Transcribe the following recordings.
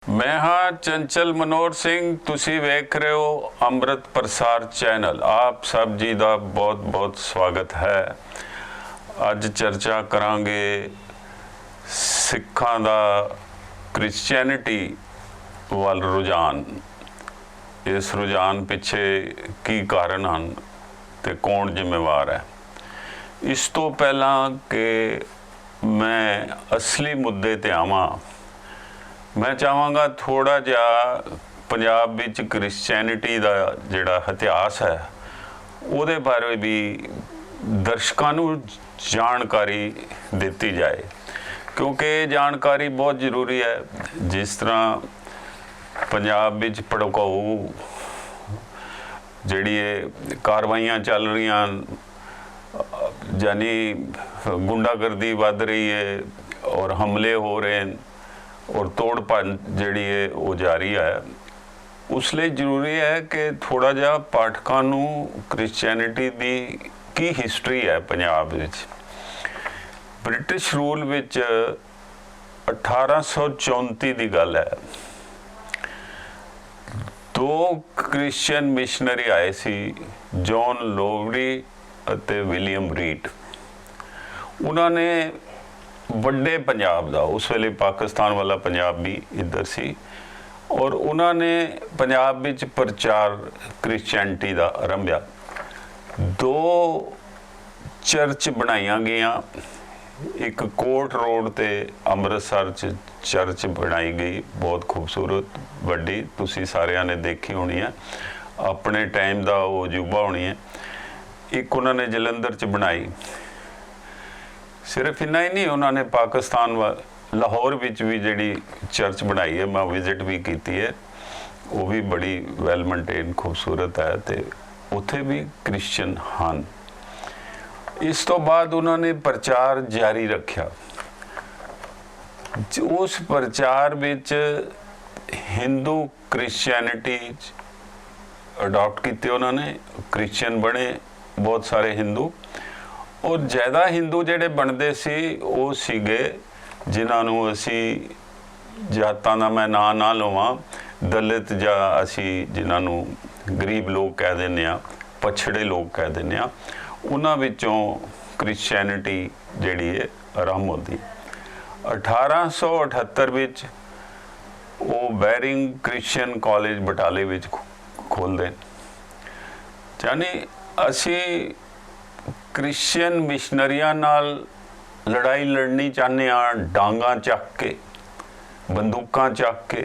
मैं हाँ चंचल मनोहर सिंह, तुसी वेख रहे हो अमृत प्रसार चैनल। आप सब जी का बहुत बहुत स्वागत है। अज चर्चा करांगे सिखां दा क्रिश्चियनिटी वाल रुझान। इस रुझान पिछे की कारण हैं ते कौन जिम्मेवार है। इस तो पहला कि मैं असली मुद्दे ते आवां, मैं चाहांगा थोड़ा जिहा पंजाब विच क्रिश्चियनिटी का जिहड़ा इतिहास है उहदे बारे भी दर्शकों नूं जानकारी दिती जाए, क्योंकि जानकारी बहुत ज़रूरी है। जिस तरह पंजाब विच भड़काऊ जिहड़ी कार्रवाइयां चल रही, यानी गुंडागर्दी वध रही है और हमले हो रहे हैं और तोड़ भंन जिहड़ी है वो जारी है। उस लिए जरूरी है कि थोड़ा जिहा पाठकों नूं क्रिश्चियनिटी की हिस्टरी है। पंजाब विच ब्रिटिश रूल विच 1834 की गल है, दो क्रिश्चियन मिशनरी आए सी, जॉन लोवरी अते विलियम रीड। उन्होंने वड्डे पंजाब दा, उस वेले पाकिस्तान वाला पंजाब भी इधर सी, और उन्होंने पंजाब विच प्रचार क्रिश्चियनिटी का आरंभया। दो चर्च बनाईया गईयां, एक कोट रोड ते अमृतसर च चर्च बनाई गई, बहुत खूबसूरत वड्डी, तुसी सारिਆਂ ने देखी होनी है, अपने टाइम का वो अजूबा होनी है। एक उन्होंने जलंधर च बनाई। सिर्फ इन्ना ही नहीं, उन्होंने पाकिस्तान लाहौर विच भी जिहड़ी चर्च बनाई है, मैं विजिट भी की है, वो भी बड़ी वैल मेनटेन खूबसूरत है, तो उत्थे भी क्रिश्चियन हैं। इस तो बाद उन्होंने प्रचार जारी रखा। उस प्रचार विच हिंदू क्रिश्चियनिटी अडॉप्ट की, उन्होंने क्रिश्चियन बने बहुत सारे हिंदू, और ज़्यादा हिंदू जिहड़े बनते सी वो सीगे जिन्होंने असी जातां दा मैं ना लवां, दलित जां असी जिन्होंने गरीब लोग कह देने, पछड़े लोग कह देने, उन्हां विचों क्रिश्चियनिटी जिहड़ी है आरंभ होती। 1878 विच वो बैरिंग क्रिश्चियन कॉलेज बटाले विच खोलते। यानी असी क्रिश्चियन मिशनरियां नाल लड़ाई लड़नी चाहते हैं, डांगा चक के, बंदूकां चक के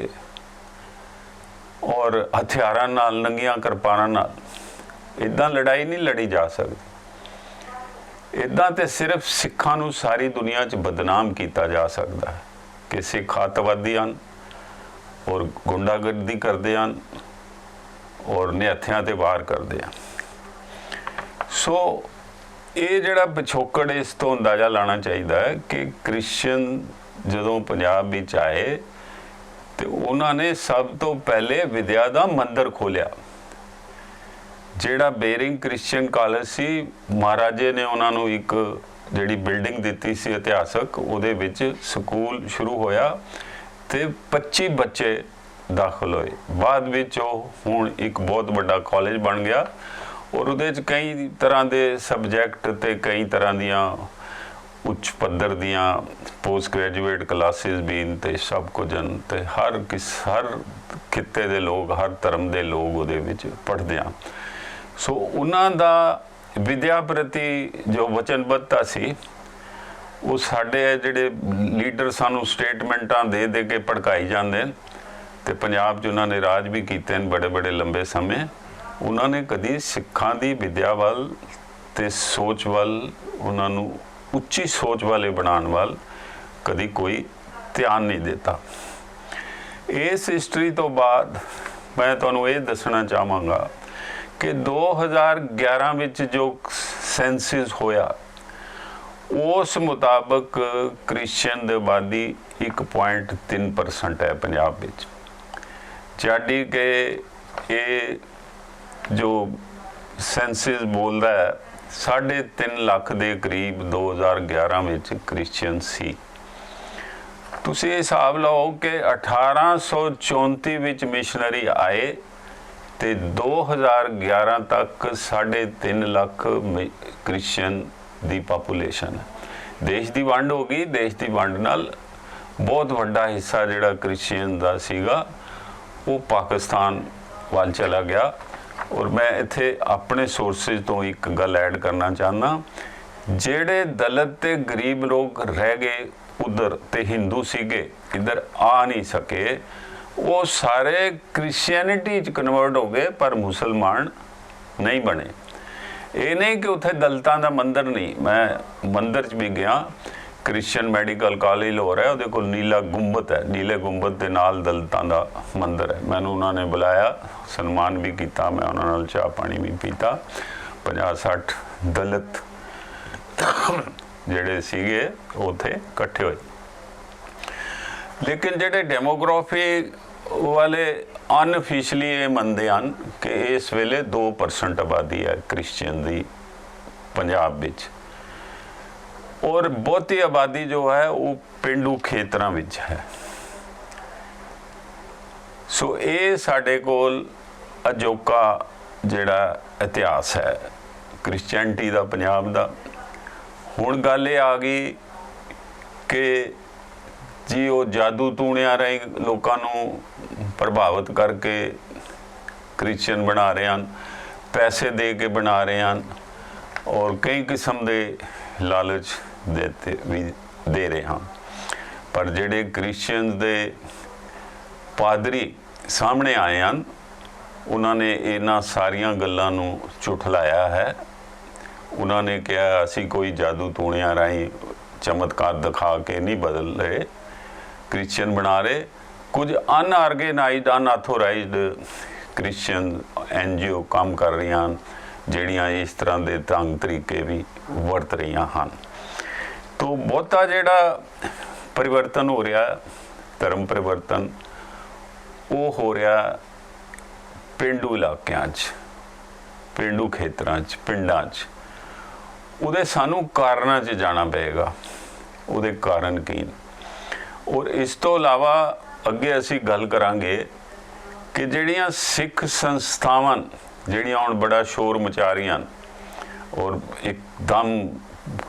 और हथियारां नाल, नंगियां किरपानां नाल। इदां लड़ाई नहीं लड़ी जा सकती। इदां ते सिर्फ सिखां नूं सारी दुनिया च बदनाम किया जा सकता है कि सिख अतवादी हैं और गुंडागर्दी करते हैं और निहत्थियां ते वार करते हैं। सो ये जड़ा पिछोकड़, इस तो अंदाज़ा लाना चाहिए कि क्रिश्चियन जदों पंजाब विच आए तो उन्होंने सब तो पहले विद्या का मंदिर खोलिया। जिहड़ा बेरिंग क्रिश्चियन कॉलेज सी, महाराजे ने उन्होंने एक जिहड़ी बिल्डिंग दिती सी इतिहासक, उहदे विच स्कूल शुरू होया ते 25 बच्चे दाखिल होए। बाद विच हुण एक बहुत बड़ा कॉलेज बन गया और उहदे च कई तरह के सबजैक्ट ते कई तरह दियां उच्च पद्धर दियां पोस्ट ग्रेजुएट क्लासिस भी ते सब कुछ ते हर खिते दे लोग, हर धर्म के लोग उहदे विच पढ़ते हैं। सो उन्हां दा विद्या प्रति जो वचनबद्धता सी, वो साडे जिहड़े लीडर सानू स्टेटमेंटां दे दे के भड़काई जांदे ते पंजाब च उन्होंने राज भी कीते बड़े बड़े लंबे समय। उन्होंने कभी सिखां दी विद्या वाल ते सोच वाल, उन्होंने उच्ची सोच वाले बनाने वाल कभी कोई ध्यान नहीं देता। इस हिस्टरी तो बाद मैं तुहानूं ये दसना चाहांगा कि 2011 विच जो सेंसिस होया, उस मुताबक क्रिश्चियन दी आबादी 1.3% है पंजाब विच। जाडी के ये जो सेंसिस बोलता है 3.5 लाख के करीब 2011 में क्रिश्चियन सी। ਤੁਸੀਂ हिसाब ਲਾਓ कि 1834 ਵਿੱਚ ਮਿਸ਼ਨਰੀ ਆਏ ਤੇ 2011 ਤੱਕ 3.5 ਲੱਖ ਕ੍ਰਿਸਚੀਅਨ ਦੀ ਪਾਪੂਲੇਸ਼ਨ ਹੈ। ਦੇਸ਼ ਦੀ ਵੰਡ ਹੋ ਗਈ, ਦੇਸ਼ ਦੀ ਵੰਡ ਨਾਲ ਬਹੁਤ ਵੱਡਾ ਹਿੱਸਾ ਜਿਹੜਾ ਕ੍ਰਿਸਚੀਅਨ ਦਾ ਸੀਗਾ ਉਹ ਪਾਕਿਸਤਾਨ ਵੱਲ ਚਲਾ ਗਿਆ। और मैं इत्थे अपने सोर्सेज तो एक गल ऐड करना चाहना, जेड़े दलित ते गरीब लोग रह गए उधर ते हिंदू सीगे इधर आ नहीं सके, वो सारे क्रिश्चियनिटी च कन्वर्ट हो गए पर मुसलमान नहीं बने। ये नहीं कि उत्थे दलितां दा मंदिर नहीं, मैं मंदिर च भी गया, क्रिश्चियन मैडिकल कॉलेज हो रहा है, ਉਹਦੇ ਕੋਲ नीला गुंबद है, नीले गुंबद ਦੇ ਨਾਲ ਦਲਿਤਾਂ ਦਾ ਮੰਦਿਰ ਹੈ। ਮੈਨੂੰ ਉਹਨਾਂ ਨੇ ਬੁਲਾਇਆ, ਸਨਮਾਨ ਵੀ ਕੀਤਾ, ਮੈਂ ਉਹਨਾਂ ਨਾਲ ਚਾਹ ਪਾਣੀ ਵੀ ਪੀਤਾ। 50-60 ਦਲਿਤ ਜਿਹੜੇ ਸੀਗੇ ਉੱਥੇ ਇਕੱਠੇ ਹੋਏ। ਲੇਕਿਨ ਜਿਹੜੇ ਡੈਮੋਗ੍ਰਾਫੀ ਵਾਲੇ ਅਨਅਫੀਸ਼ੀਅਲੀ ਇਹ ਮੰਨਦੇ ਹਨ ਕਿ ਇਸ ਵੇਲੇ 2% ਆਬਾਦੀ ਹੈ ਕ੍ਰਿਸਚੀਅਨ ਦੀ ਪੰਜਾਬ ਵਿੱਚ, और बहुती आबादी जो है वो पेंडू खेतरां विच है। सो ये साडे कोल अजोका जिहड़ा इतिहास है क्रिश्चियनिटी दा पंजाब दा। हुण गल ये आ गई कि जी वो जादू टूणियां राहीं लोकां नूं प्रभावित करके क्रिश्चियन बना रहे हैं, पैसे दे के बना रहे हैं और कई किस्म के लालच देते भी दे रहे हैं। पर जेडे क्रिश्चियन दे पादरी सामने आए हैं उन्होंने इन्हां सारियां गल्लां नूं झुठलाया है। उन्होंने कहा असी कोई जादू टूणियां राहीं चमत्कार दिखा के नहीं बदल रहे, क्रिश्चियन बना रहे। कुछ अनआर्गेनाइज्ड अनऑथोराइज्ड क्रिश्चियन NGO काम कर रही हैं ਜਿਹੜੀਆਂ इस तरह के ढंग तरीके भी वरत रही हैं। तो बहुता ਜਿਹੜਾ परिवर्तन हो रहा, धर्म परिवर्तन वो हो रहा पेंडू इलाकों, पेंडू खेतरां, पिंडां च। ਉਹਦੇ ਸਾਨੂੰ ਕਾਰਨਾਂ 'ਚ ਜਾਣਾ ਪਏਗਾ, ਉਹਦੇ ਕਾਰਨ ਕੀ। और इस तो इलावा ਅੱਗੇ ਅਸੀਂ ਗੱਲ ਕਰਾਂਗੇ कि ਜਿਹੜੀਆਂ सिख संस्थावां ਜਿਹੜੀਆਂ ਹੁਣ बड़ा शोर मचा रही हैं और एकदम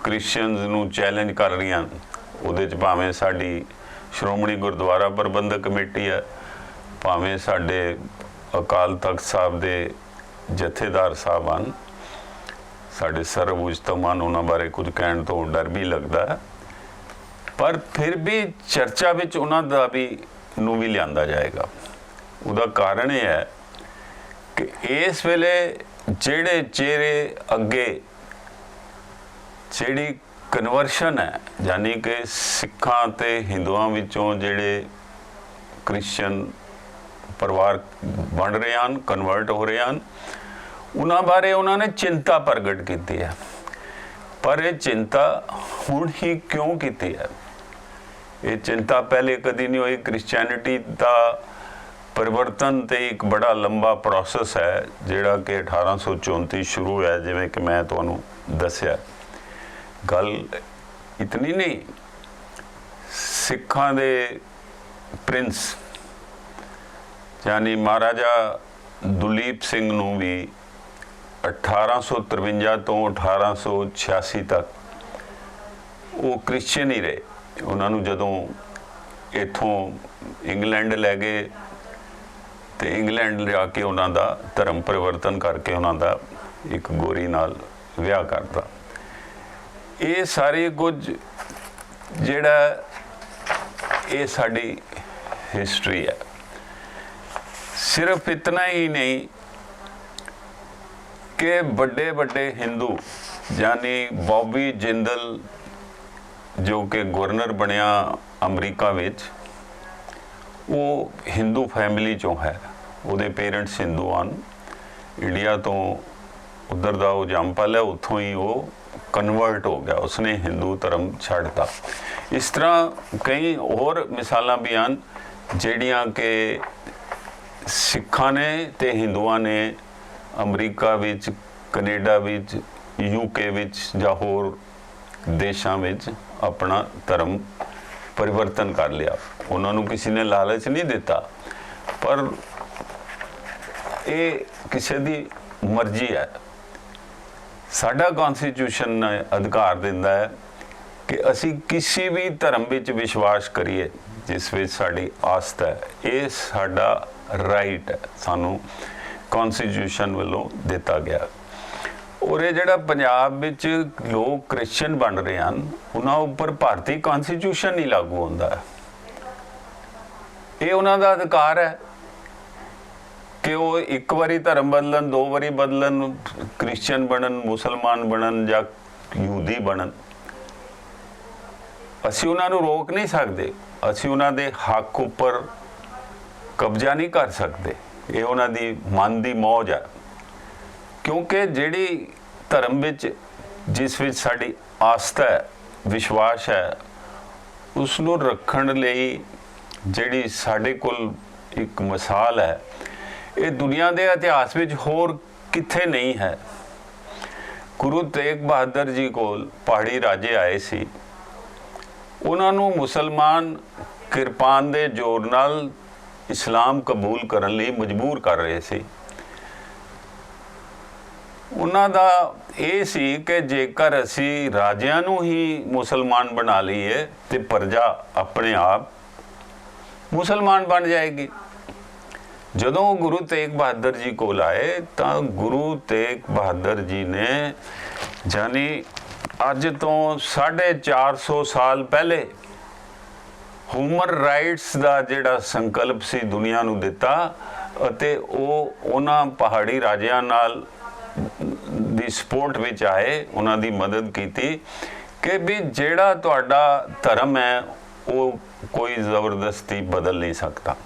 क्रिश्चियंस ਨੂੰ चैलेंज कर रही हैं, ਉਹਦੇ 'ਚ ਭਾਵੇਂ ਸਾਡੀ ਸ਼੍ਰੋਮਣੀ ਗੁਰਦੁਆਰਾ ਪ੍ਰਬੰਧਕ ਕਮੇਟੀ ਹੈ, ਭਾਵੇਂ ਸਾਡੇ ਅਕਾਲ ਤਖਤ ਸਾਹਿਬ ਦੇ ਜਥੇਦਾਰ ਸਾਹਿਬ ਹਨ, ਸਾਡੇ ਸਰਵ ਉਚਤਮਾਨ, ਉਹਨਾਂ ਬਾਰੇ ਕੁਝ ਕਹਿਣ ਤੋਂ ਡਰ ਵੀ ਲੱਗਦਾ ਹੈ। ਪਰ ਫਿਰ ਵੀ ਚਰਚਾ ਵਿੱਚ ਉਹਨਾਂ ਦਾ ਵੀ ਨੂੰ ਵੀ ਲਿਆਂਦਾ ਜਾਏਗਾ। ਉਹਦਾ ਕਾਰਨ ਇਹ ਹੈ कि इस वेले जेड़े चेहरे अगे जेड़ी कन्वर्शन है, यानी कि सिखां ते हिंदुआं विचों जेड़े क्रिश्चियन परिवार बन रहे हैं, कन्वर्ट हो रहे हैं, उन्हां बारे उन्होंने चिंता प्रगट की है। पर यह चिंता हुण ही क्यों की है? ये चिंता पहले कदी नहीं हुई। क्रिश्चियनिटी का परिवर्तन तो एक बड़ा लंबा प्रोसेस है जिहड़ा कि 1834 शुरू है, जिवें कि मैं तुहानूं दस्सिया। गल इतनी नहीं, सिखां दे प्रिंस यानी महाराजा दुलीप सिंह नूं भी 1853 तो 1886 तक वो क्रिश्चियन ही रहे। उन्होंने जदों इत्थों इंग्लैंड लै गए तो इंग्लैंड जाके उन्हों का धर्म परिवर्तन करके उन्हों का एक गोरी नाल विआह करता। ये सारी कुछ जिहड़ा ये साडी हिस्टरी है। सिर्फ इतना ही नहीं कि बड़े बड़े हिंदू यानी बॉबी जिंदल जो कि गवर्नर बनया अमरीका विच, वो हिंदू फैमिली चों है, उहदे पेरेंट्स हिंदू हैं। इंडिया तो उधर का वो जंपल है, उत्थों ही वो कन्वर्ट हो गया, उसने हिंदू धर्म छड्डता। इस तरह कई और मिसालां भी हैं जिहड़ियां कि सिखां ने ते हिंदुआं ने अमरीका विच, कनेडा विच, UK विच जां होर देशां विच अपना धर्म परिवर्तन कर लिया। उन्होंने किसी ने लालच नहीं दिता, पर ये किसी दी मर्जी है। साडा कॉन्स्टिट्यूशन अधिकार दिंदा है कि असी किसी भी धर्म विच विश्वास करिए जिस विच साडी आस्था है, ये साडा राइट है, सानू कॉन्स्टिट्यूशन वालों दिता गया। और ये जिहड़ा पंजाब विच लोग क्रिश्चियन बन रहे हैं, उन्हां उपर भारतीय कॉन्स्टिट्यूशन नहीं लागू होंदा। ये उन्हां दा अधिकार है कि वो एक बारी धर्म बदलन, 2 बारी बदलन, क्रिश्चियन बनन, मुसलमान बनन या यहूदी बनन। असी उन्हां नूं रोक नहीं सकते, असी उन्हां दे हक उपर कब्जा नहीं कर सकते। ये उन्हां दी मन दी मौज है, क्योंकि जिहड़ी धर्म विच जिस विच साडी आस्था है, विश्वास है, उसनूं रखण लई जिहड़ी साडे कोल एक मिसाल है, ये दुनिया के इतिहास में होर किथे नहीं है। गुरु तेग बहादुर जी कोल पहाड़ी राजे आए सी, उन्होंने मुसलमान किरपान दे जोर नाल इस्लाम कबूल करन लई मजबूर कर रहे सी। उन्हां दा ये सी कि जेकर असी राजियां नूं ही मुसलमान बना लईए ते प्रजा अपने आप मुसलमान बन जाएगी। जदों गुरु तेग बहादुर जी कोल आए तो गुरु तेग बहादुर जी ने जानी अज तो 450 साल पहले ह्यूमन राइट्स का जिहड़ा संकल्प सी दुनिया नूं दिता, अते उन्हां पहाड़ी राजियां नाल दी सपोर्ट विच आए, उन्हां दी मदद कीती कि भी जिहड़ा तुहाडा धर्म है वो कोई ज़बरदस्ती बदल नहीं सकता।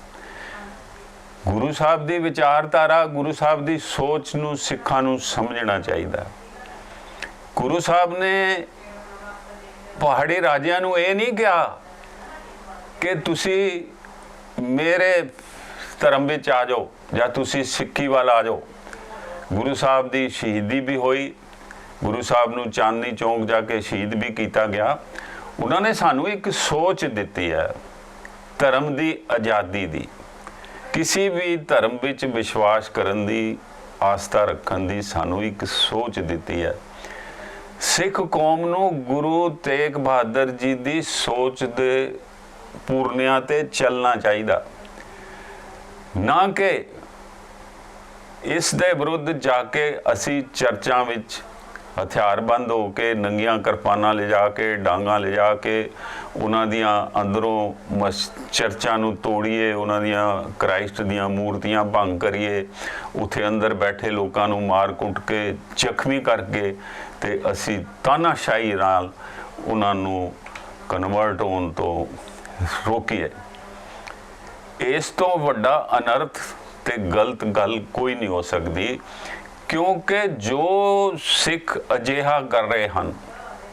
गुरु साहब की विचारधारा, गुरु साहब की सोच नूं सिखां नूं समझना चाहिए। गुरु साहब ने पहाड़ी राजियां नूं ये नहीं कहा कि तुसी मेरे धर्म विच आ जाओ या तुसी सिक्खी वाल आ जाओ। गुरु साहब की शहीदी भी हुई, गुरु साहब नूं चांदनी चौंक जाके शहीद भी किया गया। उन्होंने सानू एक सोच दी है धर्म की आज़ादी दी, किसी भी धर्म विच विश्वास करन दी, आस्था रखन दी सानू एक सोच दी है। सिख कौम नूं गुरु तेग बहादुर जी की सोच दे पूर्णियां ते चलना चाहिए, ना कि इस दे विरुद्ध जाके असी चर्चा विच हथियारबंद होके नंगियां किरपानां ले जाके डांगा ले जाके उन्हां दियां अंदरों चर्चा नूं तोड़ीए, उन्हां दियां क्राइस्ट दियां मूर्तियां भंग करिए, उत्थे अंदर बैठे लोकां नूं मार कुट के जख्मी करके ते असी तानाशाही नाल उन्हां नूं कन्वर्ट होण तो रोकीए। इस तो वड्डा अनर्थ ते गलत गल कोई नहीं हो सकती, क्योंकि जो सिख अजिहा कर रहे हैं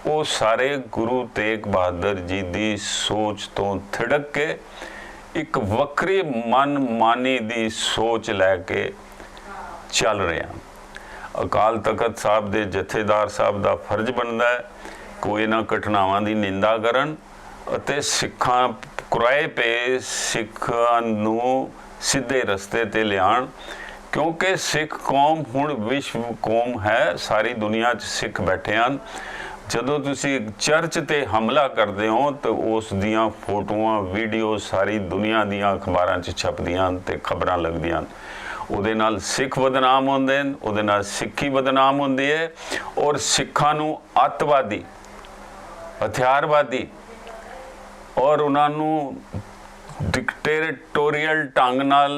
वो सारे गुरु तेग बहादुर जी की सोच तो थिड़क के एक वक्री मन मानी की सोच लैके चल रहे हैं। अकाल तखत साहब के जथेदार साहब का फर्ज बनता है कोई इन्हां घटनावां की निंदा करन अते सिखां कुराए पे सिखां नूं सीधे रस्ते ते लियाण, क्योंकि सिख कौम हुण विश्व कौम है, सारी दुनिया च सिख बैठे हैं। जदों तुसी चर्च ते हमला करते हो तो उस दियां फोटोआं वीडियो सारी दुनिया दियां अखबारां च छपदियां ते खबरां लगदियां। उहदे नाल सिख बदनाम होंदे ने, उहदे नाल सिक्खी बदनाम होंदी है और सिखां नूं अतवादी, हथियारवादी और उन्हां नूं डिक्टेटोरियल ढंग नाल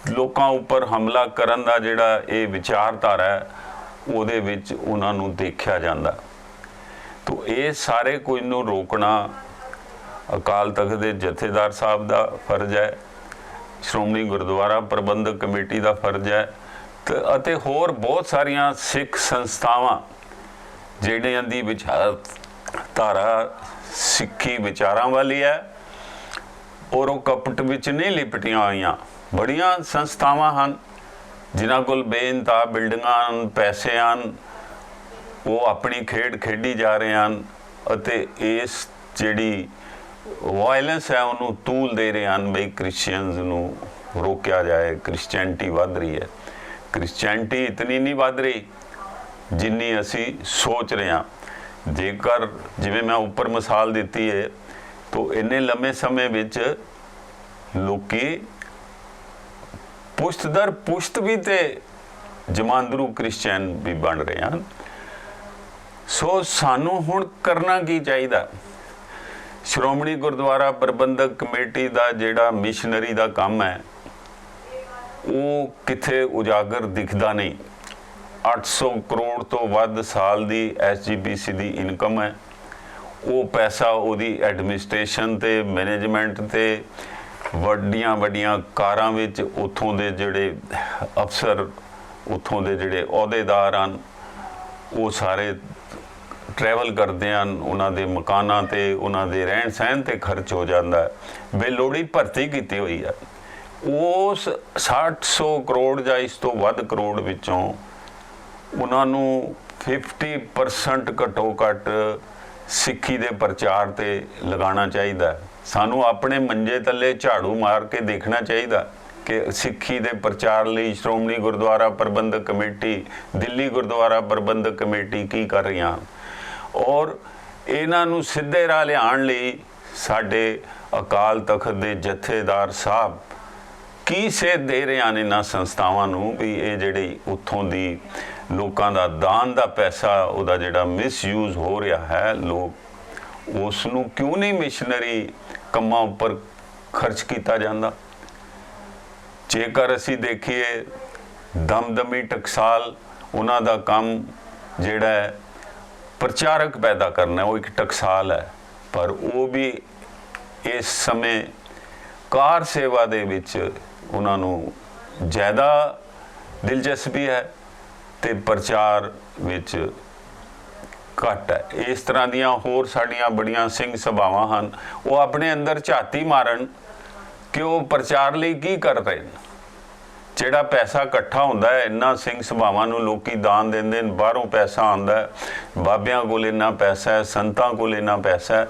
लोकां उपर हमला करन दा जिहड़ा ये विचारधारा है ਉਹਦੇ ਵਿੱਚ ਉਹਨਾਂ ਨੂੰ ਦੇਖਿਆ ਜਾਂਦਾ। तो ये सारे कुछ ਨੂੰ रोकना अकाल तख्त ਦੇ ਜਥੇਦਾਰ ਸਾਹਿਬ ਦਾ फर्ज है, श्रोमणी गुरुद्वारा प्रबंधक कमेटी का फर्ज है ਅਤੇ होर बहुत सारिया सिख संस्थावां ਜਿਹੜਿਆਂ ਦੀ विचारधारा सिक्खी विचारां वाली है और वो कपट विच नहीं लिपटियां होईयां। बड़ियां संस्थावां हैं जिन्हां कोल बेइंतहा बिल्डिंगां पैसे हैं, वो अपनी खेड खेडी जा रहे हैं अते इस जिहड़ी ਵਾਇਲੈਂਸ ਹੈ ਉਹਨੂੰ ਤੂਲ ਦੇ ਰਹੇ ਹਨ ਬਈ ਕ੍ਰਿਸਚੀਅਨਸ ਨੂੰ ਰੋਕਿਆ ਜਾਏ। ਕ੍ਰਿਸਚੈਨਿਟੀ ਵੱਧ ਰਹੀ ਹੈ। ਕ੍ਰਿਸਚੈਨਿਟੀ ਇਤਨੀ ਨਹੀਂ ਵੱਧ ਰਹੀ ਜਿੰਨੀ ਅਸੀਂ ਸੋਚ ਰਹੇ ਹਾਂ। ਜੇਕਰ ਜਿਵੇਂ ਮੈਂ ਉੱਪਰ ਮਿਸਾਲ ਦਿੱਤੀ ਹੈ ਤਾਂ ਇੰਨੇ ਲੰਮੇ ਸਮੇਂ ਵਿੱਚ ਲੋਕੀ ਪੁਸ਼ਤ ਦਰ ਪੁਸ਼ਤ ਵੀ ਤੇ ਜਮਾਂਦਰੂ ਕ੍ਰਿਸਚਨ ਵੀ ਬਣ ਰਹੇ ਹਨ। ਸੋ ਸਾਨੂੰ ਹੁਣ ਕਰਨਾ ਕੀ ਚਾਹੀਦਾ? ਸ਼੍ਰੋਮਣੀ ਗੁਰਦੁਆਰਾ ਪ੍ਰਬੰਧਕ ਕਮੇਟੀ ਦਾ ਜਿਹੜਾ ਮਿਸ਼ਨਰੀ ਦਾ ਕੰਮ ਹੈ ਉਹ ਕਿਥੇ ਉਜਾਗਰ ਦਿਖਦਾ ਨਹੀਂ। 800 ਕਰੋੜ ਤੋਂ ਵੱਧ ਸਾਲ ਦੀ SGPC ਦੀ ਇਨਕਮ ਹੈ। ਉਹ ਪੈਸਾ ਉਹਦੀ ਐਡਮਿਨਿਸਟ੍ਰੇਸ਼ਨ ਤੇ ਮੈਨੇਜਮੈਂਟ ਤੇ ਵੱਡੀਆਂ ਵੱਡੀਆਂ ਕਾਰਾਂ ਵਿੱਚ ਉੱਥੋਂ ਦੇ ਜਿਹੜੇ ਅਫਸਰ, ਉੱਥੋਂ ਦੇ ਜਿਹੜੇ ਅਹੁਦੇਦਾਰ ਹਨ, ਉਹ ਸਾਰੇ ਟਰੈਵਲ ਕਰਦੇ ਹਨ। ਉਹਨਾਂ ਦੇ ਮਕਾਨਾਂ ਤੇ, ਉਹਨਾਂ ਦੇ ਰਹਿਣ ਸਹਿਣ ਤੇ ਖਰਚ ਹੋ ਜਾਂਦਾ ਹੈ। ਬੇਲੋੜੀ ਭਰਤੀ ਕੀਤੀ ਹੋਈ ਹੈ। ਉਸ 600 ਕਰੋੜ ਜਾਂ ਇਸ ਤੋਂ ਵੱਧ ਕਰੋੜ ਵਿੱਚੋਂ ਉਹਨਾਂ ਨੂੰ 50% ਘੱਟੋ ਘੱਟ ਸਿੱਖੀ ਦੇ ਪ੍ਰਚਾਰ ਤੇ ਲਗਾਉਣਾ ਚਾਹੀਦਾ। ਸਾਨੂੰ ਆਪਣੇ ਮੰਜੇ ਥੱਲੇ ਝਾੜੂ ਮਾਰ ਕੇ ਦੇਖਣਾ ਚਾਹੀਦਾ ਕਿ ਸਿੱਖੀ ਦੇ ਪ੍ਰਚਾਰ ਲਈ ਸ਼੍ਰੋਮਣੀ ਗੁਰਦੁਆਰਾ ਪ੍ਰਬੰਧਕ ਕਮੇਟੀ, ਦਿੱਲੀ ਗੁਰਦੁਆਰਾ ਪ੍ਰਬੰਧਕ ਕਮੇਟੀ ਕੀ ਕਰ ਰਹੀਆਂ। ਔਰ ਇਹਨਾਂ ਨੂੰ ਸਿੱਧੇ ਰਾਹ ਲਿਆਉਣ ਲਈ ਸਾਡੇ ਅਕਾਲ ਤਖਤ ਦੇ ਜਥੇਦਾਰ ਸਾਹਿਬ ਕੀ ਸੇਧ ਦੇ ਰਹੇ ਹਨ ਇਹਨਾਂ ਸੰਸਥਾਵਾਂ ਨੂੰ ਵੀ ਇਹ ਜਿਹੜੀ ਉੱਥੋਂ ਦੀ ਲੋਕਾਂ ਦਾ ਦਾਨ ਦਾ ਪੈਸਾ, ਉਹਦਾ ਜਿਹੜਾ ਮਿਸਯੂਜ਼ ਹੋ ਰਿਹਾ ਹੈ, ਲੋਕ ਉਸ ਨੂੰ ਕਿਉਂ ਨਹੀਂ ਮਿਸ਼ਨਰੀ ਕੰਮਾਂ ਉੱਪਰ ਖਰਚ ਕੀਤਾ ਜਾਂਦਾ। ਜੇਕਰ ਅਸੀਂ ਦੇਖੀਏ ਦਮਦਮੀ ਟਕਸਾਲ, ਉਹਨਾਂ ਦਾ ਕੰਮ ਜਿਹੜਾ ਹੈ ਪ੍ਰਚਾਰਕ ਪੈਦਾ ਕਰਨਾ, ਉਹ ਇੱਕ ਟਕਸਾਲ ਹੈ। ਪਰ ਉਹ ਵੀ ਇਸ ਸਮੇਂ ਕਾਰ ਸੇਵਾ ਦੇ ਵਿੱਚ ਉਹਨਾਂ ਨੂੰ ਜ਼ਿਆਦਾ ਦਿਲਚਸਪੀ ਹੈ ਤੇ ਪ੍ਰਚਾਰ ਵਿੱਚ ਘੱਟ ਹੈ। ਇਸ ਤਰ੍ਹਾਂ ਦੀਆਂ ਹੋਰ ਸਾਡੀਆਂ ਬੜੀਆਂ ਸਿੰਘ ਸਭਾਵਾਂ ਹਨ। ਉਹ ਆਪਣੇ ਅੰਦਰ ਝਾਤੀ ਮਾਰਨ ਕਿ ਉਹ ਪ੍ਰਚਾਰ ਲਈ ਕੀ ਕਰ ਰਹੇ ਨੇ। ਜਿਹੜਾ ਪੈਸਾ ਇਕੱਠਾ ਹੁੰਦਾ ਹੈ, ਇੰਨਾ ਸਿੰਘ ਸਭਾਵਾਂ ਨੂੰ ਲੋਕੀ ਦਾਨ ਦਿੰਦੇ ਨੇ, ਬਾਹਰੋਂ ਪੈਸਾ ਆਉਂਦਾ, ਬਾਬਿਆਂ ਕੋਲ ਇੰਨਾ ਪੈਸਾ ਹੈ, ਸੰਤਾਂ ਕੋਲ ਇੰਨਾ ਪੈਸਾ ਹੈ।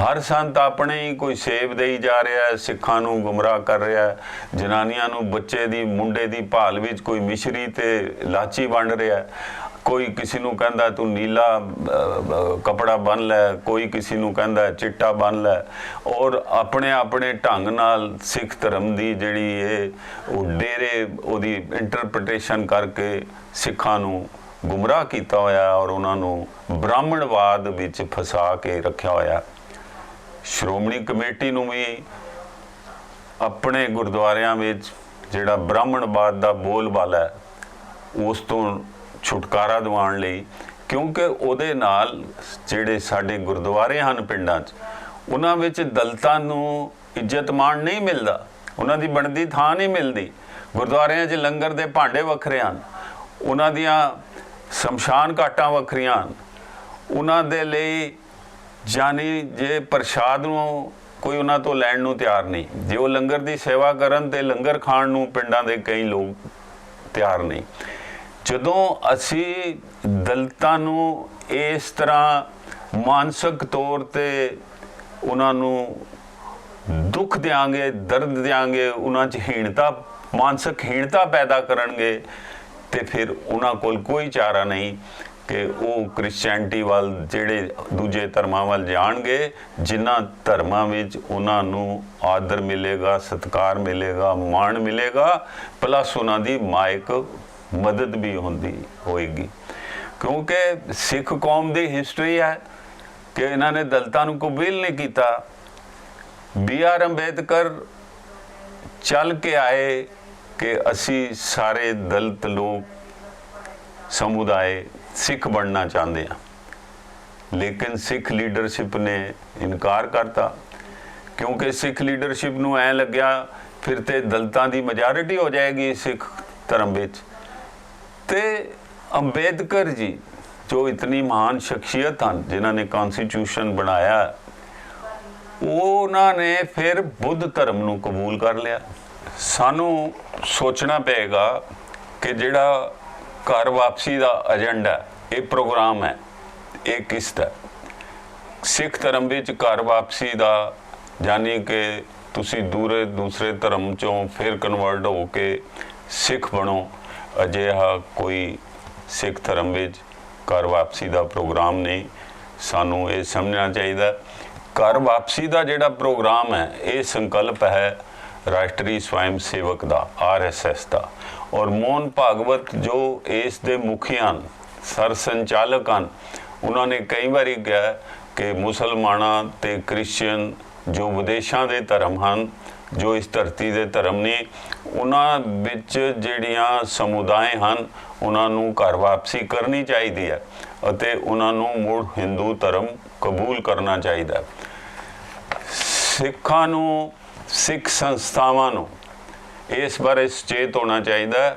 ਹਰ ਸੰਤ ਆਪਣੇ ਹੀ ਕੋਈ ਸੇਵ ਦੇਈ ਜਾ ਰਿਹਾ ਹੈ, ਸਿੱਖਾਂ ਨੂੰ ਗੁੰਮਰਾਹ ਕਰ ਰਿਹਾ ਹੈ, ਜਨਾਨੀਆਂ ਨੂੰ ਬੱਚੇ ਦੀ, ਮੁੰਡੇ ਦੀ ਭਾਲ ਵਿੱਚ ਕੋਈ ਮਿਸ਼ਰੀ ਤੇ ਲਾਚੀ ਵੰਡ ਰਿਹਾ ਹੈ। ਕੋਈ ਕਿਸੇ ਨੂੰ ਕਹਿੰਦਾ ਤੂੰ ਨੀਲਾ ਕਪੜਾ ਬੰਨ ਲੈ, ਕੋਈ ਕਿਸੇ ਨੂੰ ਕਹਿੰਦਾ ਚਿੱਟਾ ਬੰਨ ਲੈ। ਔਰ ਆਪਣੇ ਆਪਣੇ ਢੰਗ ਨਾਲ ਸਿੱਖ ਧਰਮ ਦੀ ਜਿਹੜੀ ਇਹ ਉਹ ਡੇਰੇ ਉਹਦੀ ਇੰਟਰਪ੍ਰੀਟੇਸ਼ਨ ਕਰਕੇ ਸਿੱਖਾਂ ਨੂੰ ਗੁੰਮਰਾਹ ਕੀਤਾ ਹੋਇਆ ਔਰ ਉਹਨਾਂ ਨੂੰ ਬ੍ਰਾਹਮਣਵਾਦ ਵਿੱਚ ਫਸਾ ਕੇ ਰੱਖਿਆ ਹੋਇਆ। ਸ਼੍ਰੋਮਣੀ ਕਮੇਟੀ ਨੂੰ ਵੀ ਆਪਣੇ ਗੁਰਦੁਆਰਿਆਂ ਵਿੱਚ ਜਿਹੜਾ ਬ੍ਰਾਹਮਣਵਾਦ ਦਾ ਬੋਲਬਾਲਾ ਹੈ ਉਸ ਤੋਂ ਛੁਟਕਾਰਾ ਦਿਵਾਉਣ ਲਈ, ਕਿਉਂਕਿ ਉਹਦੇ ਨਾਲ ਜਿਹੜੇ ਸਾਡੇ ਗੁਰਦੁਆਰੇ ਹਨ ਪਿੰਡਾਂ 'ਚ, ਉਹਨਾਂ ਵਿੱਚ ਦਲਿਤਾਂ ਨੂੰ ਇੱਜ਼ਤ ਮਾਣ ਨਹੀਂ ਮਿਲਦਾ, ਉਹਨਾਂ ਦੀ ਬਣਦੀ ਥਾਂ ਨਹੀਂ ਮਿਲਦੀ। ਗੁਰਦੁਆਰਿਆਂ 'ਚ ਲੰਗਰ ਦੇ ਭਾਂਡੇ ਵੱਖਰੇ ਹਨ, ਉਹਨਾਂ ਦੀਆਂ ਸ਼ਮਸ਼ਾਨ ਘਾਟਾਂ ਵੱਖਰੀਆਂ ਹਨ। ਉਹਨਾਂ ਦੇ ਲਈ ਜਾਨੀ ਜੇ ਪ੍ਰਸ਼ਾਦ ਨੂੰ ਕੋਈ ਉਹਨਾਂ ਤੋਂ ਲੈਣ ਨੂੰ ਤਿਆਰ ਨਹੀਂ, ਜੇ ਉਹ ਲੰਗਰ ਦੀ ਸੇਵਾ ਕਰਨ ਤੇ ਲੰਗਰ ਖਾਣ ਨੂੰ ਪਿੰਡਾਂ ਦੇ ਕਈ ਲੋਕ ਤਿਆਰ ਨਹੀਂ। ਜਦੋਂ ਅਸੀਂ ਦਲਿਤਾਂ ਨੂੰ ਇਸ ਤਰ੍ਹਾਂ ਮਾਨਸਿਕ ਤੌਰ ਤੇ ਉਹਨਾਂ ਨੂੰ ਦੁੱਖ ਦਿਆਂਗੇ, ਦਰਦ ਦਿਆਂਗੇ, ਉਹਨਾਂ 'ਚ ਹੀਣਤਾ, ਮਾਨਸਿਕ ਹੀਣਤਾ ਪੈਦਾ ਕਰਨਗੇ, ਤੇ ਫਿਰ ਉਹਨਾਂ ਕੋਲ ਕੋਈ ਚਾਰਾ ਨਹੀਂ ਕਿ ਉਹ ਕ੍ਰਿਸਚੈਨਿਟੀ ਵੱਲ, ਜਿਹੜੇ ਦੂਜੇ ਧਰਮਾਂ ਵੱਲ ਜਾਣਗੇ, ਜਿਨ੍ਹਾਂ ਧਰਮਾਂ ਵਿੱਚ ਉਹਨਾਂ ਨੂੰ ਆਦਰ ਮਿਲੇਗਾ, ਸਤਿਕਾਰ ਮਿਲੇਗਾ, ਮਾਣ ਮਿਲੇਗਾ, ਪਲੱਸ ਉਹਨਾਂ ਦੀ ਮਾਇਕ ਮਦਦ ਵੀ ਹੁੰਦੀ ਹੋਏਗੀ। ਕਿਉਂਕਿ ਸਿੱਖ ਕੌਮ ਦੀ ਹਿਸਟਰੀ ਹੈ ਕਿ ਇਹਨਾਂ ਨੇ ਦਲਿਤਾਂ ਨੂੰ ਕਬੂਲ ਨਹੀਂ ਕੀਤਾ। BR ਅੰਬੇਦਕਰ ਚੱਲ ਕੇ ਆਏ ਕਿ ਅਸੀਂ ਸਾਰੇ ਦਲਿਤ ਲੋਕ ਸਮੁਦਾਇ ਸਿੱਖ ਬਣਨਾ ਚਾਹੁੰਦੇ ਹਾਂ, ਲੇਕਿਨ ਸਿੱਖ ਲੀਡਰਸ਼ਿਪ ਨੇ ਇਨਕਾਰ ਕਰਤਾ, ਕਿਉਂਕਿ ਸਿੱਖ ਲੀਡਰਸ਼ਿਪ ਨੂੰ ਐਂ ਲੱਗਿਆ ਫਿਰ ਤੇ ਦਲਿਤਾਂ ਦੀ ਮੈਜੋਰਿਟੀ ਹੋ ਜਾਏਗੀ ਸਿੱਖ ਧਰਮ ਵਿੱਚ। ਤੇ ਅੰਬੇਦਕਰ ਜੀ ਜੋ ਇਤਨੀ ਮਹਾਨ ਸ਼ਖਸੀਅਤ ਹਨ, ਜਿਨ੍ਹਾਂ ਨੇ ਕਨਸਟੀਟਿਊਸ਼ਨ ਬਣਾਇਆ, ਉਹਨਾਂ ਨੇ ਫਿਰ ਬੁੱਧ ਧਰਮ ਨੂੰ ਕਬੂਲ ਕਰ ਲਿਆ। ਸਾਨੂੰ ਸੋਚਣਾ ਪਏਗਾ ਕਿ ਜਿਹੜਾ ਘਰ ਵਾਪਸੀ ਦਾ ਏਜੰਡਾ, ਇਹ ਪ੍ਰੋਗਰਾਮ ਹੈ, ਇਹ ਕਿਸ ਦਾ? ਸਿੱਖ ਧਰਮ ਵਿੱਚ ਘਰ ਵਾਪਸੀ ਦਾ यानी कि तुसी दूसरे धर्म चों फिर कन्वर्ट हो के सिख बनो, अजिहा कोई सिख धर्म में घर वापसी का प्रोग्राम नहीं। सानू ये समझना चाहिए घर वापसी का जिहड़ा प्रोग्राम है ये संकल्प है राष्ट्रीय स्वयं सेवक का, RSS का। और मोहन भागवत जो इस दे मुखी हैं, सर संचालक हैं, उन्होंने कई बार कहा कि मुसलमाना ते क्रिश्चियन जो विदेशों के धर्म हैं, जो इस धरती के धर्म ने, उन्होंने विच जिहड़ियां समुदाय हैं उन्होंने घर वापसी करनी चाहिए है अते उन्होंने मुड़ हिंदू धर्म कबूल करना चाहिए। सिखां नूं, सिख संस्थावां नूं इस बारे सचेत होना चाहिए।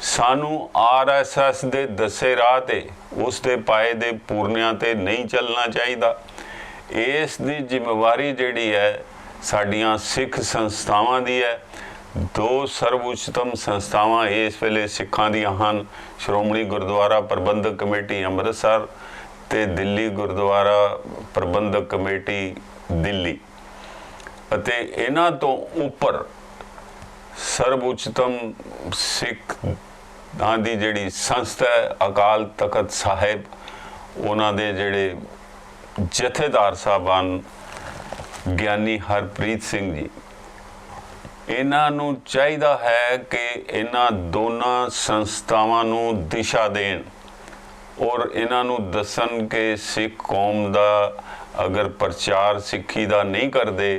सानू RSS दे दसे राह ते उस दे पाए दे पूर्णियां ते नहीं चलना चाहिए। इस दी जिम्मेवारी जिहड़ी है साडियां सिख संस्थावां दी है। दो सर्वोच्चतम संस्थावां इस वेले सिखां दियां हन, श्रोमणी गुरुद्वारा प्रबंधक कमेटी अमृतसर ते दिल्ली गुरुद्वारा प्रबंधक कमेटी दिल्ली। अते इन्हां तो उपर सर्वोच्चतम सिख दी जिहड़ी संस्था है अकाल तखत साहिब, उन्हां दे जिहड़े जथेदार साहबान ਗਿਆਨੀ हरप्रीत सिंह जी, इन्हां नूं चाहीदा है कि इन्हां दोनों संस्थावां नूं दिशा देण और इन्हां नूं दसन कि सिख कौम दा अगर प्रचार सिक्खी दा नहीं करदे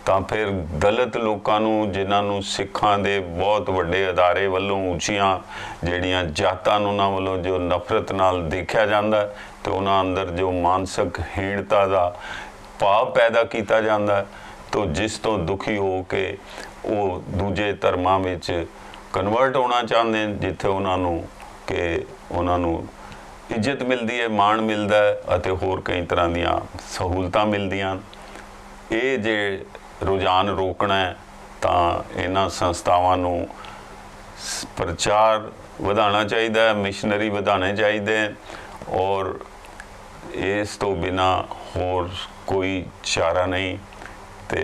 तां फिर दलित लोकां नूं जिन्हां नूं सिखां दे बहुत वड्डे अदारे वल्लों उच्चियां जिहड़ियां जातां नूं उन्हां वल्लों जो नफरत नाल देखिया जांदा ते उन्हां अंदर जो मानसिक हीणता दा भाव पैदा किया जाता है, तो जिस तो दुखी हो के वो दूजे धर्मां विच कन्वर्ट होना चाहते हैं जिथे उन्होंने कि उन्होंने इज्जत मिलती है, मान मिलता है अते होर कई तरह दीयां सहूलतां मिलदियां। ये जे रुझान रोकना है तां इन्हां संस्थावां नूं प्रचार वधाना चाहिए, मिशनरी वधाने चाहिए और इस तो बिना होर कोई चारा नहीं। तो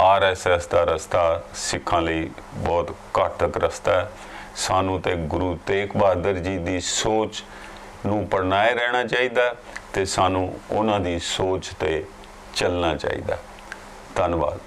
RSS का रस्ता सिखां लई बहुत घातक रस्ता है। सानू तो गुरु तेग बहादुर जी की सोच नूं पढ़नाए रहना चाहिए तो सानू उन्हां दी सोच ते चलना चाहिए। धन्यवाद।